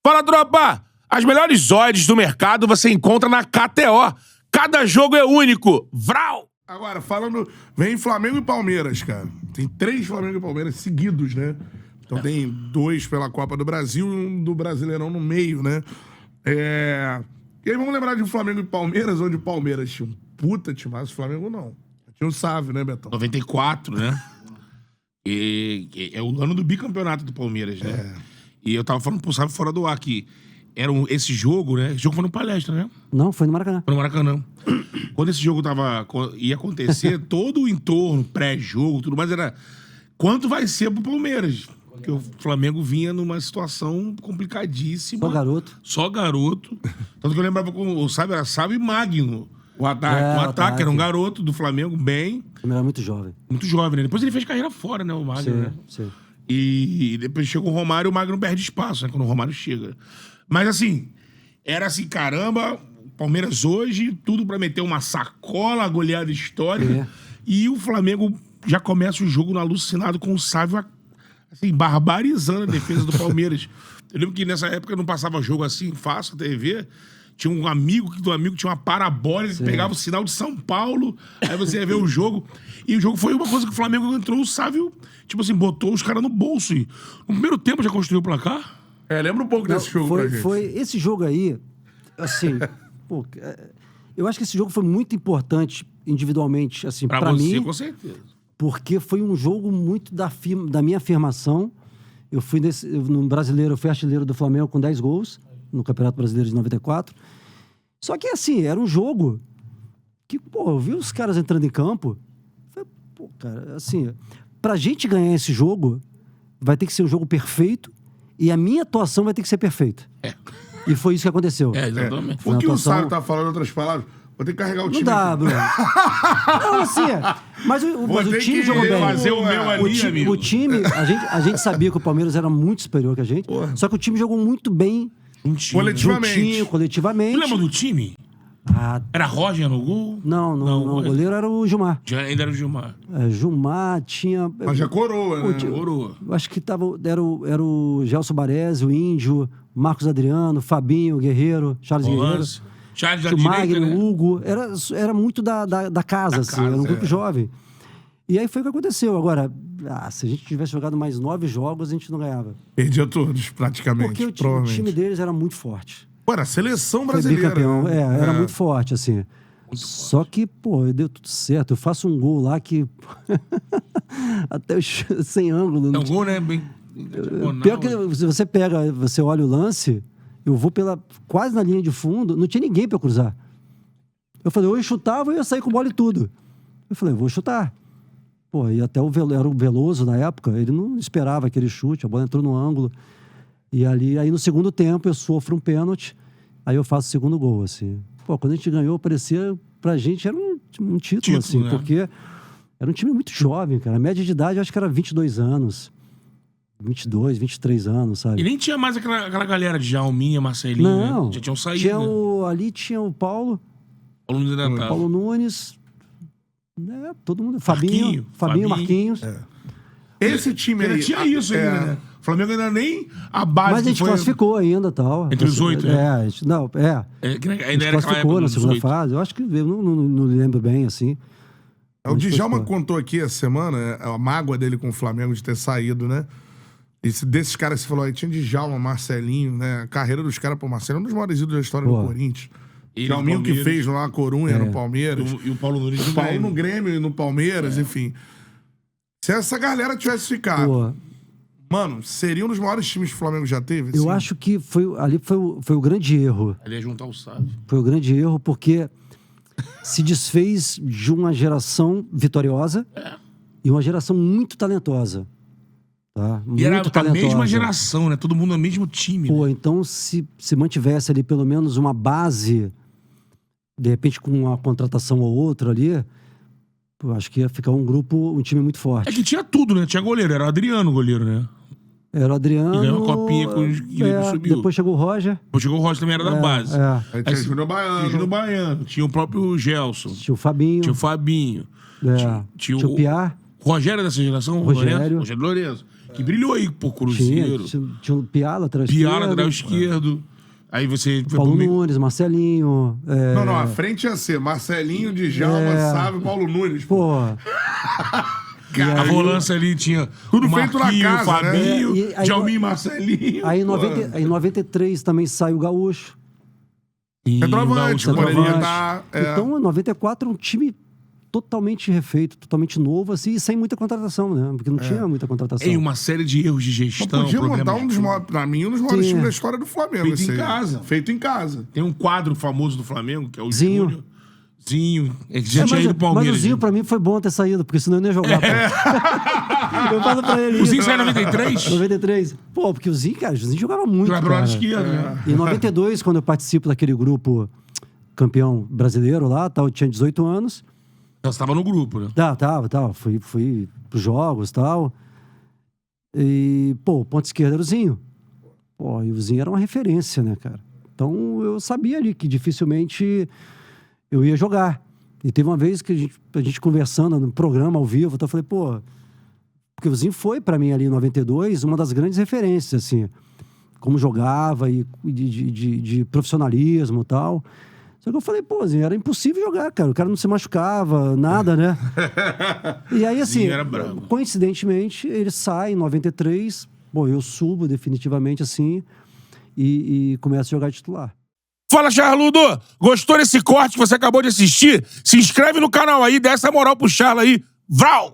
Fala, tropa! As melhores odds do mercado você encontra na KTO. Cada jogo é único. Vral! Agora, falando... Vem Flamengo e Palmeiras, cara. Tem 3 Flamengo e Palmeiras seguidos, né? Então tem 2 pela Copa do Brasil e 1 do Brasileirão no meio, né? E aí vamos lembrar de Flamengo e Palmeiras, onde o Palmeiras tinha um puta timaço, o Flamengo não. Tinha o Sávio, né, Betão? 94, né? E é o ano do bicampeonato do Palmeiras, né? E eu tava falando pro Sábio fora do ar que esse jogo, né? Esse jogo foi no Palestra, né? Não, foi no Maracanã. Foi no Maracanã. Quando esse jogo ia acontecer, todo o entorno, pré-jogo, tudo mais, era quanto vai ser pro Palmeiras. Porque o Flamengo vinha numa situação complicadíssima. Só garoto. Só garoto. Tanto que eu lembrava com o Sábio, era Sábio e Magno. O ataque era um garoto do Flamengo, bem. Ele era muito jovem. Muito jovem, né? Depois ele fez carreira fora, né? O Magno, né? Sim. E depois chega o Romário, o Magno perde espaço, né? Quando o Romário chega. Mas assim, era assim, caramba, Palmeiras hoje, tudo pra meter uma sacola, goleada histórica. E o Flamengo já começa o jogo alucinado com o Sávio, assim, barbarizando a defesa do Palmeiras. Eu lembro que nessa época não passava jogo assim, fácil, na TV. Tinha um amigo, que do amigo tinha uma parabólica, que pegava o sinal de São Paulo, aí você ia ver o jogo. E o jogo foi uma coisa que o Flamengo entrou, o Sávio, tipo assim, botou os caras no bolso. E no primeiro tempo já construiu o placar. Lembra um pouco desse jogo pra gente. Esse jogo aí, assim, eu acho que esse jogo foi muito importante individualmente, assim, pra você, mim. com certeza. Porque foi um jogo muito da minha afirmação. Eu fui no Brasileiro, eu fui artilheiro do Flamengo com 10 gols, no Campeonato Brasileiro de 94. Só que, assim, era um jogo que, eu vi os caras entrando em campo. Falei, cara, assim, pra gente ganhar esse jogo, vai ter que ser um jogo perfeito e a minha atuação vai ter que ser perfeita. E foi isso que aconteceu. Exatamente. O que o Sábio tá falando, em outras palavras, vou ter que carregar o time. Não dá, Bruno. Não, assim, mas o time jogou bem. Fazer o meu ali, amigo. O time, a gente sabia que o Palmeiras era muito superior que a gente, só que o time jogou muito bem. Coletivamente. Tu lembra do time? Era Roger no gol? Não, o goleiro era o Gilmar. Ainda era o Gilmar. Gilmar tinha... Mas já coroa, né? Coroa. Acho que era o Gelson Baresi, o Índio, Marcos Adriano, Fabinho, Guerreiro, Charles Guerreiro. Charles o Magno, né? Hugo. Era muito da casa, assim. Era um grupo jovem. E aí foi o que aconteceu. Agora, se a gente tivesse jogado mais 9 jogos, a gente não ganhava. Perdia todos, praticamente. Porque o time deles era muito forte. Era a seleção brasileira. Foi bicampeão. Era muito forte, assim. Só que, deu tudo certo. Eu faço um gol lá que... Até sem ângulo. É um gol, né? Bem... Pior que você olha o lance, eu vou quase na linha de fundo, não tinha ninguém pra eu cruzar. Eu falei, eu ia chutar, eu ia sair com bola e tudo. Eu falei, vou chutar. E até era o Veloso na época, ele não esperava aquele chute, a bola entrou no ângulo. E aí no segundo tempo eu sofro um pênalti, aí eu faço o segundo gol, assim. Quando a gente ganhou, parecia, pra gente, era um título, assim, né? porque era um time muito jovem, cara. A média de idade, eu acho que era 22 anos. 22, 23 anos, sabe? E nem tinha mais aquela galera de Jalminha, Marcelinho, não, né? Já tinham saído. Ali tinha o Paulo. Paulo Nunes. Todo mundo. Fabinho, Marquinhos. Esse time aí... tinha isso ainda, né? O Flamengo ainda nem a base. Mas a gente classificou ainda e tal. Entre os 8, né? A gente classificou na segunda fase. Eu acho que eu não lembro bem, assim. O Djalma contou aqui essa semana a mágoa dele com o Flamengo de ter saído, né? Desses caras, você falou aí, tinha Djalma, Marcelinho, né? A carreira dos caras, Marcelinho é um dos maiores ídolos da história do Corinthians. Djalminho que fez lá a Corunha no Palmeiras. E o Paulo Nunes no Paulo no Grêmio e no Palmeiras, enfim. Se essa galera tivesse ficado, mano, seria um dos maiores times que o Flamengo já teve? Assim? Eu acho que ali foi o grande erro. Ali ia juntar o Sábio. Foi o grande erro, porque se desfez de uma geração vitoriosa e uma geração muito talentosa. Tá? E era a mesma geração, né? Todo mundo no mesmo time. Então se mantivesse ali pelo menos uma base, de repente com uma contratação ou outra ali, eu acho que ia ficar um time muito forte. É que tinha tudo, né? Tinha goleiro, era o Adriano o goleiro, né? Era o Adriano. E ganhou a copinha com os que subiu. Depois chegou o Roger. Depois chegou o Roger, também era da base. Aí tinha o Júnior Baiano. Tinha o próprio Gelson. Tinha o Fabinho. Tinha o Fabinho. Tinha o Piá. Rogério dessa geração? Rogério Lourenço. Que brilhou aí, pô, Cruzeiro. Tinha o Piá, lateral Piá, esquerdo. lateral esquerdo. Aí você foi Paulo pro meio. Nunes, Marcelinho. Não, a frente ia ser Marcelinho, Djalma, Sávio, Paulo Nunes. Pô, A volância ali tinha Tudo o feito na Marquinho, casa, o Fabinho, né? E aí- Djalminho e Marcelinho. aí pô. em 93 também saiu o Gaúcho. Sim, Centroavante, Gaúcho, poderia Centroavante. estar... Então, em 94 um time totalmente refeito, totalmente novo, assim, e sem muita contratação, né? Porque não tinha muita contratação. E uma série de erros de Mas gestão. podia montar problemas um dos de- maiores, pra mim, um dos maiores Sim. times da história do Flamengo. Feito em esse aí. casa. Feito em casa. Tem um quadro famoso do Flamengo, que é o Zinho. Júnior. Zinho. Ele já tinha mas, ido pro Palmeiras. mas o Zinho, né? pra mim, foi bom ter saído, porque senão eu não ia jogar. Pô. Eu falo pra ele. O Zinho isso. saiu em 93? 93. Pô, porque o Zinho, cara, o Zinho jogava muito. Jogava pro lado cara. esquerdo, né? Em 92, quando eu participo daquele grupo campeão brasileiro lá, tal, eu tinha 18 anos. Você tava no grupo, né? Tava. Fui pros jogos e tal. E, pô, o ponto esquerdo era o Zinho. Pô, e o Zinho era uma referência, né, cara? Então eu sabia ali que dificilmente eu ia jogar. E teve uma vez que a gente conversando no programa ao vivo, então eu falei, pô, porque o Zinho foi pra mim ali em 92 uma das grandes referências, assim, como jogava e de profissionalismo e tal. Só que eu falei, pô, Zinho, era impossível jogar, cara. O cara não se machucava, nada, né? E aí, assim, Zinho era bravo. coincidentemente, ele sai em 93. Bom, eu subo definitivamente, assim, e começo a jogar titular. Fala, Charludo! Gostou desse corte que você acabou de assistir? Se inscreve no canal aí, dá essa moral pro Charla aí. Vral!